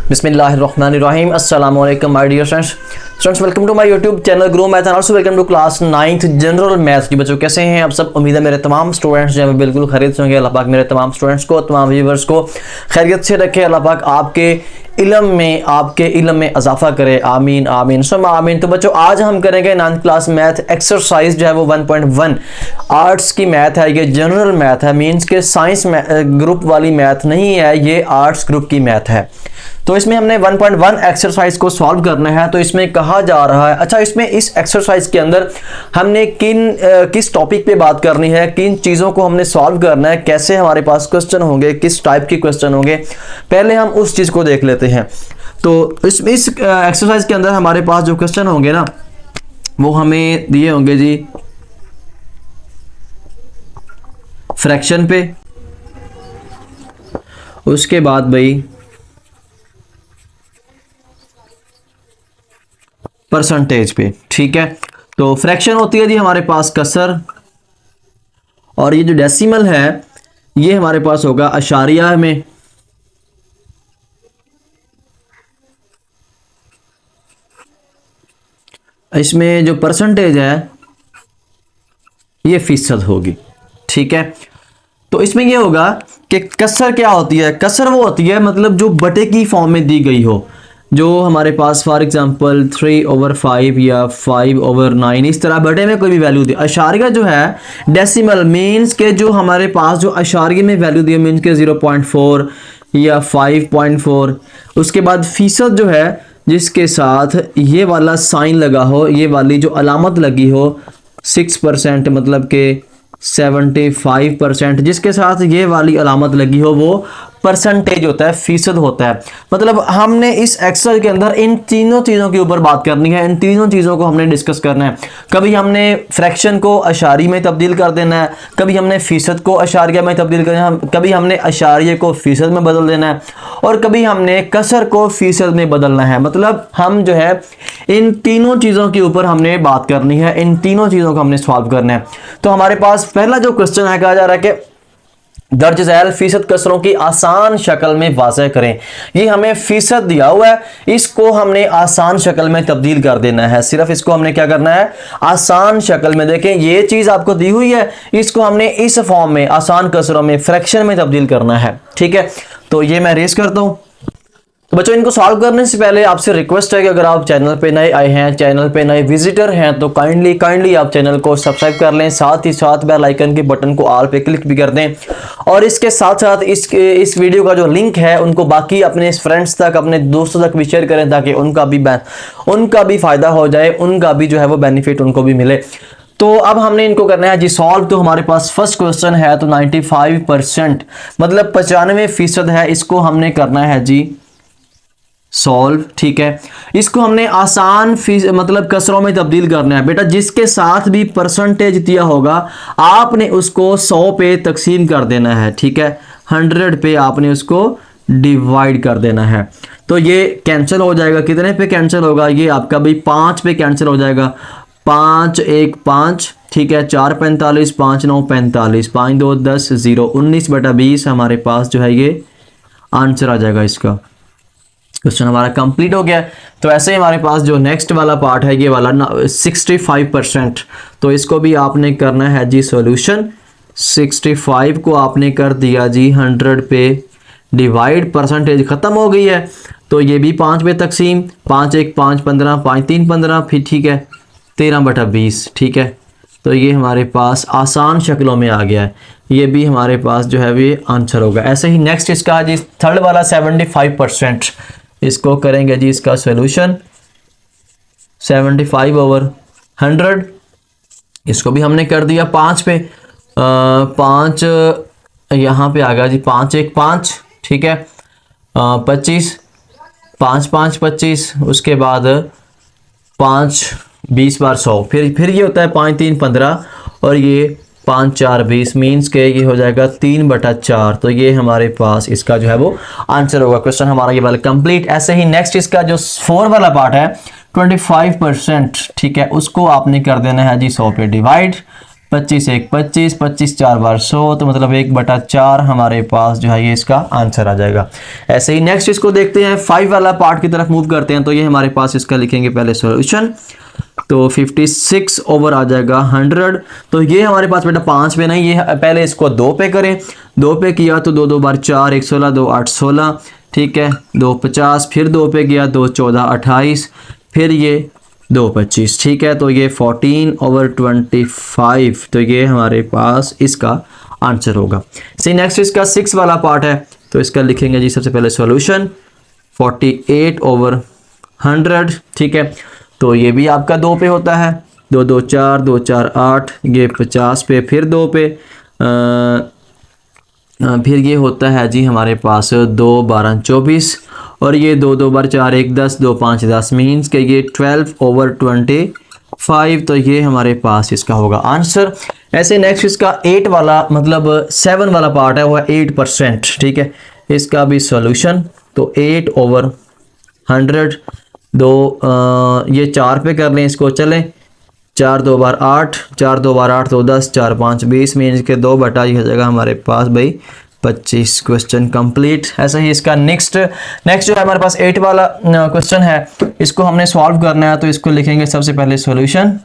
बिस्मिल्लाहिर्रहमानिर्रहीम अस्सलाम वालेकुम my dear students welcome to my YouTube channel grow math and also welcome to class 9th general maths. जी बच्चों कैसे हैं आप सब? उम्मीद है मेरे तमाम स्टूडेंट्स जो हैं बिल्कुल खैरियत से होंगे। अल्लाह पाक मेरे तमाम स्टूडेंट्स को, तमाम व्यूअर्स को खैरियत से रखे। अल्लाह पाक आपके इल्म में इजाफा करे। आमीन आमीन सुम्मा आमीन। तो बच्चों आज हम करेंगे 9th क्लास मैथ एक्सरसाइज जो है वो 1.1 आर्ट्स की मैथ है। ये जनरल मैथ है, मीन्स के साइंस ग्रुप वाली मैथ नहीं है, ये आर्ट्स ग्रुप की मैथ है। तो इसमें हमने 1.1 एक्सरसाइज को सॉल्व करना है। तो इसमें कहा जा रहा है, अच्छा इसमें इस एक्सरसाइज के अंदर हमने किस टॉपिक पे बात करनी है, किन चीज़ों को हमने सॉल्व करना है, कैसे हमारे पास क्वेश्चन होंगे, किस टाइप के क्वेश्चन होंगे, पहले हम उस चीज़ को देख लेते हैं। तो इस एक्सरसाइज के अंदर हमारे पास जो क्वेश्चन होंगे ना वो हमें दिए होंगे जी फ्रैक्शन पे, उसके बाद भाई परसेंटेज पे। ठीक है, तो फ्रैक्शन होती है जी हमारे पास कसर, और ये जो डेसिमल है ये हमारे पास होगा अशारिया में। इसमें जो परसेंटेज है ये फीसद होगी। ठीक है, तो इसमें ये होगा कि कसर क्या होती है? कसर वो होती है मतलब जो बटे की फॉर्म में दी गई हो, जो हमारे पास फॉर एग्जांपल 3/5 या 5/9 इस तरह बटे में कोई भी वैल्यू दी। अशारिया जो है डेसिमल मीन्स के जो हमारे पास जो अशारिया में वैल्यू दी मीन्स के 0.4 या 5.4। उसके बाद फीसद जो है जिसके साथ ये वाला साइन लगा हो, ये वाली जो अलामत लगी हो 6% मतलब के 75%, जिसके साथ ये वाली अलामत लगी हो वो परसेंटेज होता है, फीसद होता है। मतलब हमने इस एक्सरसाइज के अंदर इन तीनों चीज़ों के ऊपर बात करनी है, इन तीनों चीज़ों को हमने डिस्कस करना है। कभी हमने फ्रैक्शन को अशारी में तब्दील कर देना है, कभी हमने फीसद को अशारिया में तब्दील करना है, कभी हमने अशारिये को फीसद में बदल देना है, और कभी हमने कसर को फीसद में बदलना है। मतलब हम जो है इन तीनों चीज़ों के ऊपर हमने बात करनी है, इन तीनों चीज़ों को हमने सॉल्व करना है। तो हमारे पास पहला जो क्वेश्चन है, कहा जा रहा है कि दर्ज झैल फीसद कसरों की आसान शक्ल में वाज़ह करें। ये हमें फीसद दिया हुआ है, इसको हमने आसान शक्ल में तब्दील कर देना है। सिर्फ इसको हमने क्या करना है, आसान शक्ल में। देखें ये चीज़ आपको दी हुई है, इसको हमने इस फॉर्म में आसान कसरों में फ्रैक्शन में तब्दील करना है। ठीक है, तो ये मैं रेस करता हूँ। तो बच्चों इनको सॉल्व करने से पहले आपसे रिक्वेस्ट है कि अगर आप चैनल पे नए आए हैं, चैनल पे नए विजिटर हैं, तो काइंडली आप चैनल को सब्सक्राइब कर लें, साथ ही साथ बेल आइकन के बटन को ऑल पे क्लिक भी कर दें, और इसके साथ साथ इस वीडियो का जो लिंक है उनको बाकी अपने फ्रेंड्स तक, अपने दोस्तों तक भी शेयर करें, ताकि उनका भी फ़ायदा हो जाए, उनका भी जो है वो बेनिफिट उनको भी मिले। तो अब हमने इनको करना है जी सॉल्व। तो हमारे पास फर्स्ट क्वेश्चन है, तो 95% मतलब 95% है, इसको हमने करना है जी सॉल्व। ठीक है, इसको हमने आसान मतलब कसरों में तब्दील करना है। बेटा जिसके साथ भी परसेंटेज दिया होगा आपने उसको 100 पे तकसीम कर देना है। ठीक है, 100 पे आपने उसको डिवाइड कर देना है। तो ये कैंसिल हो जाएगा, कितने पे कैंसिल होगा? ये आपका भाई 5 पे कैंसिल हो जाएगा। 5 1 5, ठीक है, 4 45, 5 9 45, 5 2 10, 0 19/20 हमारे पास जो है ये आंसर आ जाएगा। इसका क्वेश्चन हमारा कंप्लीट हो गया। तो ऐसे ही हमारे पास जो नेक्स्ट वाला पार्ट है ये वाला 65%, तो इसको भी आपने करना है जी सॉल्यूशन। 65 को आपने कर दिया जी 100 पे डिवाइड, परसेंटेज ख़त्म हो गई है, तो ये भी 5 पे तकसीम, 5 1 5 15, 5 3 15, फिर ठीक है 13/20। ठीक है, तो ये हमारे पास आसान शक्लों में आ गया है, ये भी हमारे पास जो है ये आंसर होगा। ऐसे ही नेक्स्ट इसका जी थर्ड वाला 75%, इसको करेंगे जी इसका सॉल्यूशन। 75/100, इसको भी हमने कर दिया 5 पे, 5 यहाँ पे आ गया जी 5 1 5, ठीक है, 25, 5 5 25, उसके बाद 5 20 बार 100, फिर ये होता है 5 3 15, और ये 5 4 20 मीन्स के ये हो जाएगा 3/4। तो ये हमारे पास इसका जो है वो आंसर होगा। क्वेश्चन हमारा ये वाला कंप्लीट। ऐसे ही नेक्स्ट इसका जो 4 वाला पार्ट है 25%, ठीक है, उसको आपने कर देना है जी 100 पे डिवाइड। 25 एक 25, 25 4 बार 100, तो मतलब 1/4 हमारे पास जो है ये इसका आंसर आ जाएगा। ऐसे ही नेक्स्ट इसको देखते हैं, 5 वाला पार्ट की तरफ मूव करते हैं। तो ये हमारे पास इसका लिखेंगे पहले सॉल्यूशन, तो 56 ओवर आ जाएगा 100। तो ये हमारे पास बेटा 5 पे नहीं, ये पहले इसको 2 पे करें। 2 पे किया तो 2 2 बार 4, 1 16, 2 8 16, ठीक है, 2 50, फिर 2 पे गया 2 14 28, फिर ये 2 25, ठीक है। तो ये 14 ओवर 25, तो ये हमारे पास इसका आंसर होगा। सी नेक्स्ट इसका 6 वाला पार्ट है, तो इसका लिखेंगे जी सबसे पहले सॉल्यूशन 48 ओवर 100, ठीक है। तो ये भी आपका 2 पे होता है, 2 2 4, 2 4 8, ये 50 पे, फिर 2 पे, फिर ये होता है जी हमारे पास 2 12 24, और ये 2 2 बार 4 1 10, 2 5 10, मीन्स के ये 12 ओवर 25, तो ये हमारे पास इसका होगा आंसर। ऐसे नेक्स्ट इसका 8 वाला मतलब 7 वाला पार्ट है, वो है 8%, ठीक है। इसका भी सॉल्यूशन, तो 8 ओवर 100, ये 4 पे कर लें इसको, चलें 4 2 बार 8, 4 2 बार 8 तो 10, 4 5 20, मीन्स के 2 बटा ये हो जाएगा हमारे पास भाई 25। Question complete. ऐसा ही इसका नेक्स्ट जो है हमारे पास 8 वाला क्वेश्चन है, इसको हमने सॉल्व करना है। तो इसको लिखेंगे सबसे पहले सॉल्यूशन,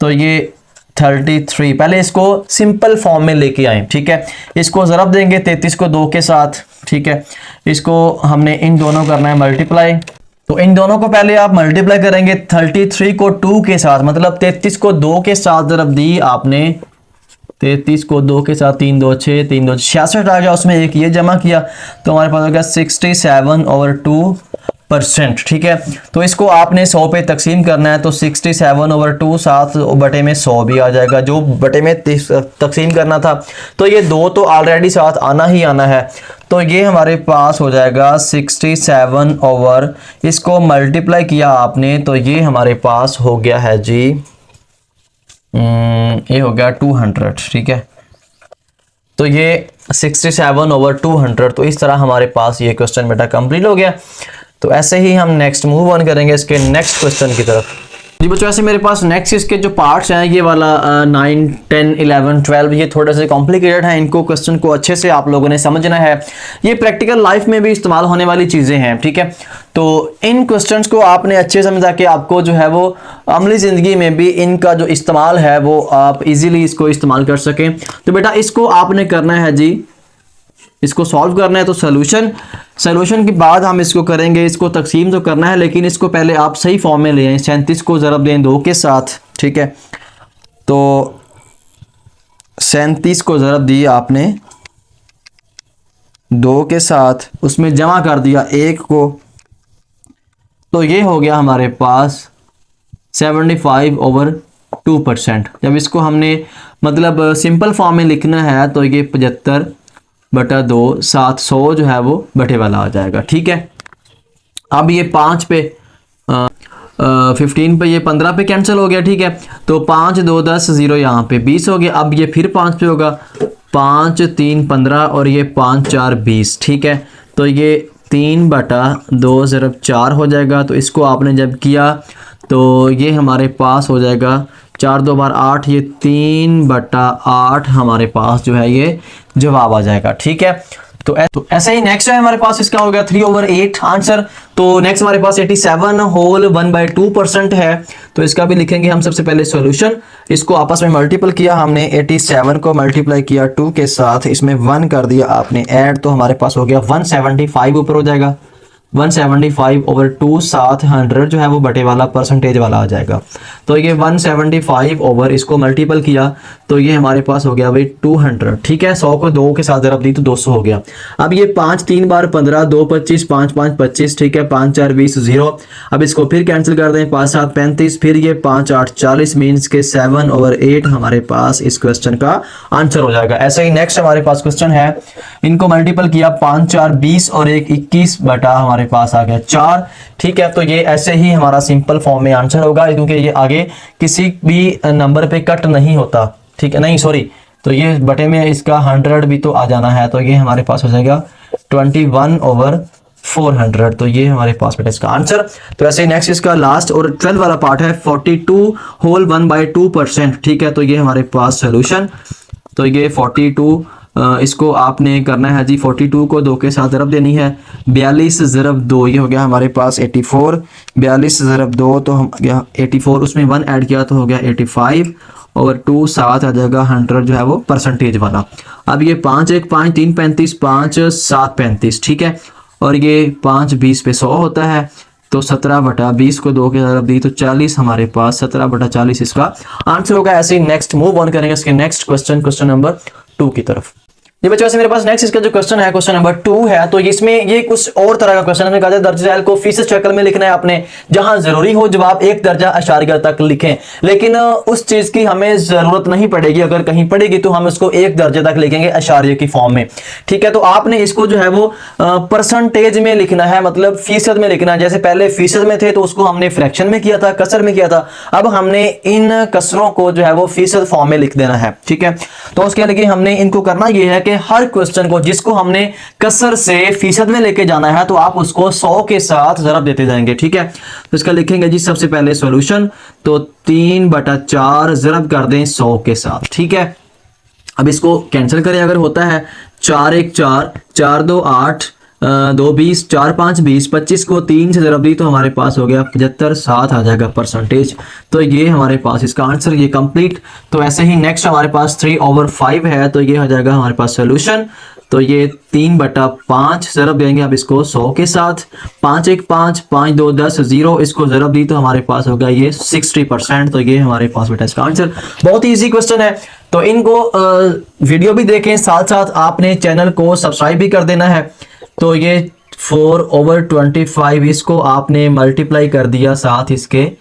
तो ये 33, पहले इसको सिंपल फॉर्म में लेके आए, ठीक है। इसको ज़रब देंगे 33 को 2 के साथ, ठीक है। इसको हमने इन दोनों करना है मल्टीप्लाई, तो इन दोनों को पहले आप मल्टीप्लाई करेंगे 33 को 2 के साथ, मतलब 33 को 2 के साथ ज़रब दी आपने, 33 को 2 के साथ 3 2 6, 3 2 66 आ गया, उसमें एक ये जमा किया, तो हमारे पास हो गया 67 ओवर 2%, ठीक है। तो इसको आपने 100 पे तकसीम करना है, तो 67 ओवर 2, 7 बटे में 100 भी आ जाएगा, जो बटे में तकसीम करना था। तो ये 2 तो ऑलरेडी साथ आना ही आना है, तो ये हमारे पास हो जाएगा 67 ओवर, इसको मल्टीप्लाई किया आपने, तो ये हमारे पास हो गया है जी, ये हो गया 200, ठीक है। तो ये 67 ओवर 200, तो इस तरह हमारे पास ये क्वेश्चन बेटा कंप्लीट हो गया। तो ऐसे ही हम नेक्स्ट मूव ऑन करेंगे इसके नेक्स्ट क्वेश्चन की तरफ। जी बच्चों, ऐसे मेरे पास नेक्स्ट इसके जो पार्ट्स हैं, ये वाला 9 10 11 12, ये थोड़े से कॉम्प्लिकेटेड हैं, इनको क्वेश्चन को अच्छे से आप लोगों ने समझना है। ये प्रैक्टिकल लाइफ में भी इस्तेमाल होने वाली चीज़ें हैं, ठीक है। तो इन क्वेश्चंस को आपने अच्छे समझा के आपको जो है वो अमली ज़िंदगी में भी इनका जो इस्तेमाल है वो आप इजीली इसको इस्तेमाल कर सकें। तो बेटा इसको आपने करना है जी, इसको सॉल्व करना है, तो सॉल्यूशन के बाद हम इसको करेंगे, इसको तकसीम तो करना है, लेकिन इसको पहले आप सही फॉर्म में ले आए। 37 को ज़रब दें 2 के साथ, ठीक है। तो 37 को ज़रब दी आपने 2 के साथ, उसमें जमा कर दिया 1 को, तो ये हो गया हमारे पास 75 ओवर 2%। जब इसको हमने मतलब सिंपल फॉर्म में लिखना है, तो ये 75 बटा 2, 700 जो है वो बटे वाला आ जाएगा, ठीक है। अब ये 5 पे 15 पे, ये 15 पे कैंसिल हो गया, ठीक है। तो 5 2 10, 0 यहाँ पे 20 हो गया। अब ये फिर 5 पे होगा, 5 3 15, और ये 5 4 20, ठीक है। तो ये 3 बटा 2 ज़रब 4 हो जाएगा। तो इसको आपने जब किया तो ये हमारे पास हो जाएगा 4 2 बार 8, ये 3 बटा 8 हमारे पास जो है ये जवाब आ जाएगा, ठीक है। तो ऐसे ही नेक्स्ट है हमारे पास, इसका हो गया 3 ओवर 8 आंसर। तो नेक्स्ट हमारे पास 87 होल 1/2% है, तो इसका भी लिखेंगे हम सबसे पहले सॉल्यूशन। इसको आपस में मल्टीपल किया हमने, 87 को मल्टीप्लाई किया 2 के साथ, इसमें 1 कर दिया आपने ऐड, तो हमारे पास हो गया 175 ऊपर हो जाएगा, 175 ओवर 2, साथ 100 जो है वो बटे वाला परसेंटेज वाला आ जाएगा। तो ये 175 ओवर, इसको मल्टीपल किया तो ये हमारे पास हो गया भाई 200, ठीक है। 100 को 2 के साथ ज़रब दी तो 200 हो गया। अब ये 5 3 बार 15, 2 25, 5 5 25, ठीक है। 5 4 20, 0। अब इसको फिर कैंसिल कर दें, 5 7 35, फिर ये 5 8 40, मीन्स के 7 ओवर 8 हमारे पास इस क्वेश्चन का आंसर हो जाएगा। ऐसे ही नेक्स्ट हमारे पास क्वेश्चन है, इनको मल्टीपल किया 5 4 20 और 1 21 बटा हमारे पास आ गया 4, ठीक है। तो ये ऐसे ही हमारा सिंपल फॉर्म में आंसर होगा, क्योंकि ये आगे किसी भी नंबर पे कट नहीं होता, ठीक है, नहीं सॉरी, तो ये बटे में इसका 100 भी तो आ जाना है, तो ये हमारे पास हो जाएगा 21 ओवर 400। तो ये हमारे पास बेटा इसका आंसर। तो ऐसे ही नेक्स्ट इसका लास्ट और 12 वाला पार्ट है 42 होल 1/2%। ठीक है, तो ये हमारे पास सोल्यूशन। तो ये 42 इसको आपने करना है जी, 42 को 2 के साथ ज़रब देनी है। 42 ज़रब 2 ये हो गया हमारे पास 84। 42 ज़रब 2 तो हम गया 84, उसमें 1 ऐड किया तो हो गया 85 और 2 साथ आ जाएगा 100 जो है वो परसेंटेज वाला। अब ये 5 1 5 3 35 5 7 35। ठीक है, और ये 5 20 पे 100 होता है। तो 17/20 को 2 के तरफ दी तो 40 हमारे पास 17/40 इसका आंसर होगा। ऐसे ही नेक्स्ट मूव ऑन करेंगे इसके नेक्स्ट क्वेश्चन नंबर 2 की तरफ। ये बच्चों से मेरे पास नेक्स्ट इसका जो क्वेश्चन है क्वेश्चन नंबर 2 है। तो इसमें ये कुछ और तरह का क्वेश्चन है। कहा दर्ज झैल को फीसद शक्ल में लिखना है आपने, जहां जरूरी हो जवाब 1 दर्जा अशारिया तक लिखें, लेकिन उस चीज की हमें जरूरत नहीं पड़ेगी। अगर कहीं पड़ेगी तो हम उसको 1 दर्जे तक लिखेंगे अशारिया की फॉर्म में। ठीक है, तो आपने इसको जो है वो परसेंटेज में लिखना है, मतलब फीसद में लिखना है। जैसे पहले फीसद में थे तो उसको हमने फ्रैक्शन में किया था, कसर में किया था। अब हमने इन कसरों को जो है वो फीसद फॉर्म में लिख देना है। ठीक है, तो उसके लिए हमने इनको करना यह है कि हर क्वेश्चन को जिसको हमने कसर से फीसद में लेके जाना है तो आप उसको 100 के साथ ज़रब देते जाएंगे। ठीक है, तो इसका लिखेंगे जी सबसे पहले सॉल्यूशन। तो 3/4 ज़रब कर दें 100 के साथ। ठीक है, अब इसको कैंसिल करें अगर होता है 4 1 4 4 2 8 2 20 4 5 20 25 को 3 से ज़रब दी तो हमारे पास हो गया 75 7 आ जाएगा परसेंटेज। तो ये हमारे पास इसका आंसर ये कंप्लीट। तो ऐसे ही नेक्स्ट हमारे पास 3/5 है, तो ये हो जाएगा हमारे पास सोल्यूशन। तो ये 3/5 ज़रब देंगे अब इसको 100 के साथ। 5 1 5 5 2 10 0 इसको ज़रब दी तो हमारे पास होगा ये 60%। तो ये हमारे पास बेटा इसका आंसर। बहुत ही ईजी क्वेश्चन है, तो इनको वीडियो भी देखें, साथ साथ आपने चैनल को सब्सक्राइब भी कर देना है। तो ये 4/25 इसको आपने मल्टीप्लाई कर दिया साथ इसके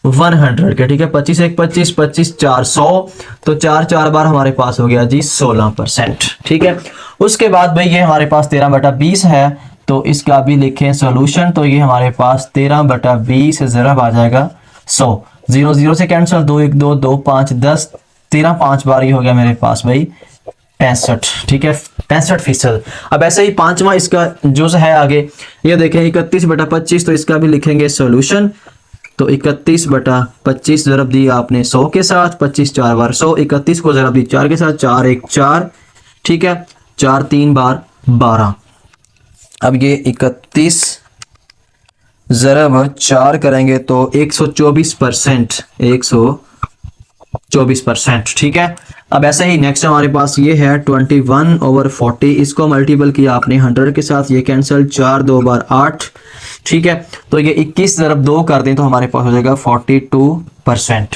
100 के। ठीक है, 25 1 25 25 4 100, तो 4 4 बार हमारे पास हो गया जी 16%। ठीक है, उसके बाद भाई ये हमारे पास 13/20 है, तो इसका भी लिखें सॉल्यूशन। तो ये हमारे पास 13/20 ज़रब आ जाएगा 100। 0 0 से कैंसिल, 2 1 2 2 5 10 13 5 बार ये हो गया मेरे पास भाई 65। ठीक है, 65%। अब ऐसे ही पांचवा इसका जो है आगे ये देखें 31/25, तो इसका भी लिखेंगे सॉल्यूशन। तो 31/25 ज़रब दी आपने 100 के साथ। 25 4 बार 100, 31 को ज़रब दी 4 के साथ, 4 1 4। ठीक है, 4 3 बार 12। अब ये 31 ज़रब 4 करेंगे तो 124%, 124%। ठीक है, अब ऐसे ही नेक्स्ट हमारे पास ये है 21/40, इसको मल्टीपल किया आपने 100 के साथ, ये कैंसिल, 4 2 बार 8। ठीक है, तो ये 21 ज़रब 2 कर दें तो हमारे पास हो जाएगा 42%।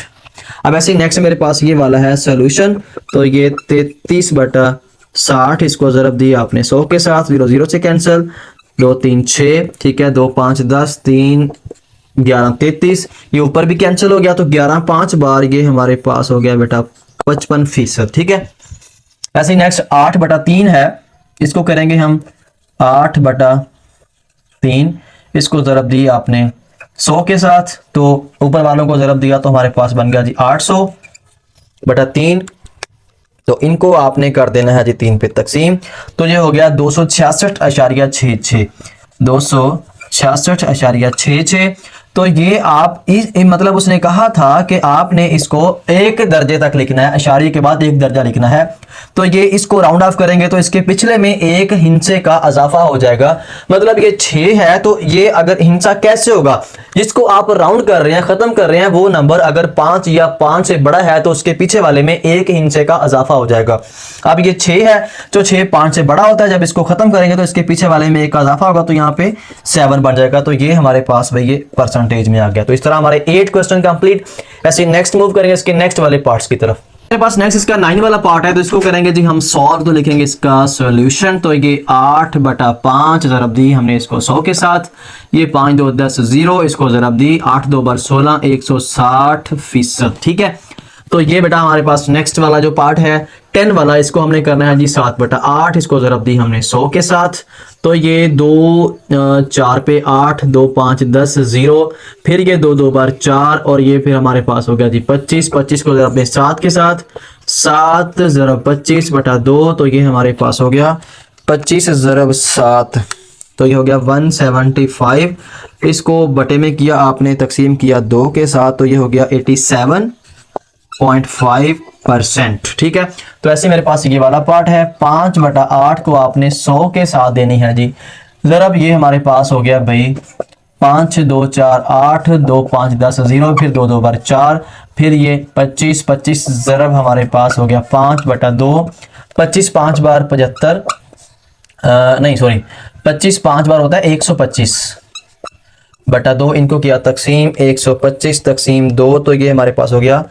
अब ऐसे ही नेक्स्ट मेरे पास ये वाला है सोल्यूशन। तो ये 33/60 इसको ज़रब दी आपने 100 के साथ, 0 0 से कैंसिल, 2 3 6। ठीक है, 2 5 10 3 11 33, ये ऊपर भी कैंसिल हो गया तो 11 5 बार ये हमारे पास हो गया बेटा 55%। ठीक है, ऐसे ही नेक्स्ट 8/3 है, इसको करेंगे हम 8/3, इसको ज़रब दी आपने 100 के साथ, तो ऊपर वालों को ज़रब दिया तो हमारे पास बन गया जी 800/3। तो इनको आपने कर देना है जी 3 पे तकसीम, तो ये हो गया 266.66, 266.66। तो ये आप मतलब उसने कहा था कि आपने इसको 1 दर्जे तक लिखना है, अशारिये के बाद 1 दर्जा लिखना है। तो ये इसको राउंड ऑफ करेंगे तो इसके पिछले में 1 हिंसे का इजाफा हो जाएगा। मतलब ये 6 है, तो ये अगर हिंसा कैसे होगा, जिसको आप राउंड कर रहे हैं, खत्म कर रहे हैं, वो नंबर अगर 5 या 5 से बड़ा है तो उसके पीछे वाले में 1 हिंसे का इजाफा हो जाएगा। अब ये 6 है, तो 6 5 से बड़ा होता है, जब इसको खत्म करेंगे तो इसके पीछे वाले में 1 का इजाफा होगा, तो यहाँ पे 7 बन जाएगा। तो ये हमारे पास भाई ये परसेंटेज में आ गया। तो इस तरह हमारे 8 क्वेश्चन कंप्लीट। ऐसे नेक्स्ट मूव करेंगे इसके नेक्स्ट वाले पार्ट्स की तरफ। मेरे पास नेक्स्ट इसका 9 वाला पार्ट है, तो इसको करेंगे जी हम सॉल्व। तो लिखेंगे इसका सॉल्यूशन। तो ये 8/5 ज़रब दी हमने इसको 100 के साथ, ये 5 2 10 0 इसको ज़रब दी 8 2 बार 16, 160%। ठीक है, तो ये बेटा हमारे पास नेक्स्ट वाला जो पार्ट है 10 वाला, इसको हमने करना है जी 7/8, इसको ज़रब दी हमने 100 के साथ। तो ये 2 4 पे 8, 2 5 10 0, फिर ये 2 2 बार 4, और ये फिर हमारे पास हो गया जी 25, 25 को ज़रब दें 7 के साथ, 7 ज़रब 25/2, तो ये हमारे पास हो गया 25 ज़रब 7। तो ये हो गया 175, इसको बटे में किया आपने, तकसीम किया 2 के साथ, तो ये हो गया 87.5%। ठीक है, तो ऐसे मेरे पास ये वाला पार्ट है। 5/8 को आपने 100 के साथ देनी है जी। ज़रब ये हमारे पास हो गया भाई 5 2 4 8, 2 5 10 0, फिर 2 2 बार 4, फिर ये 25 25, ज़रब हमारे पास हो गया 5/2, 25 5 बार 75, नहीं सॉरी 25 5 बार होता है 125/2, इनको किया तकसीम 125 तकसीम 2, तो ये हमारे पास हो गया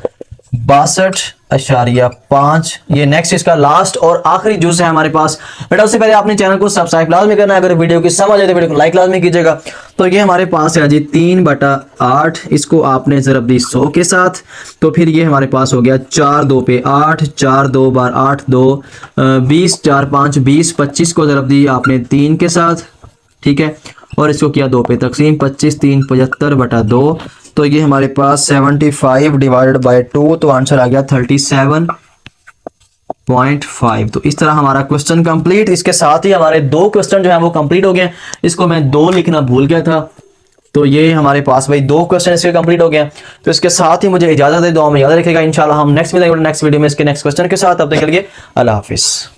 62.5। ये नेक्स्ट इसका लास्ट और आखिरी जूस है हमारे पास। बेटा उससे पहले आपने चैनल को सब्सक्राइब लाजमी करना है। अगर वीडियो की समझ आए तो वीडियो को लाइक लाजमी कीजिएगा। तो ये हमारे पास है जी 3/8, इसको आपने ज़रब दी 100 के साथ, तो फिर ये हमारे पास हो गया 4 2 पे 8, 4 2 बार 8 2, 20 4 5 20, 25 को ज़रब दी आपने 3 के साथ। ठीक है, और इसको किया 2 पे तकसीम, 25 3 75/2, तो ये हमारे पास 75/2, तो आंसर आ गया 37.5। तो इस तरह हमारा क्वेश्चन कंप्लीट। इसके साथ ही हमारे 2 क्वेश्चन जो है वो कंप्लीट हो गए। इसको मैं 2 लिखना भूल गया था, तो ये हमारे पास भाई 2 क्वेश्चन इसके कंप्लीट हो गए। तो इसके साथ ही मुझे इजाजत है, दुआ में याद रखेगा। इंशाल्लाह हम नेक्स्ट वीडियो में इसके नेक्स्ट क्वेश्चन के साथ, अब तक के लिए अल्लाह हाफिज़।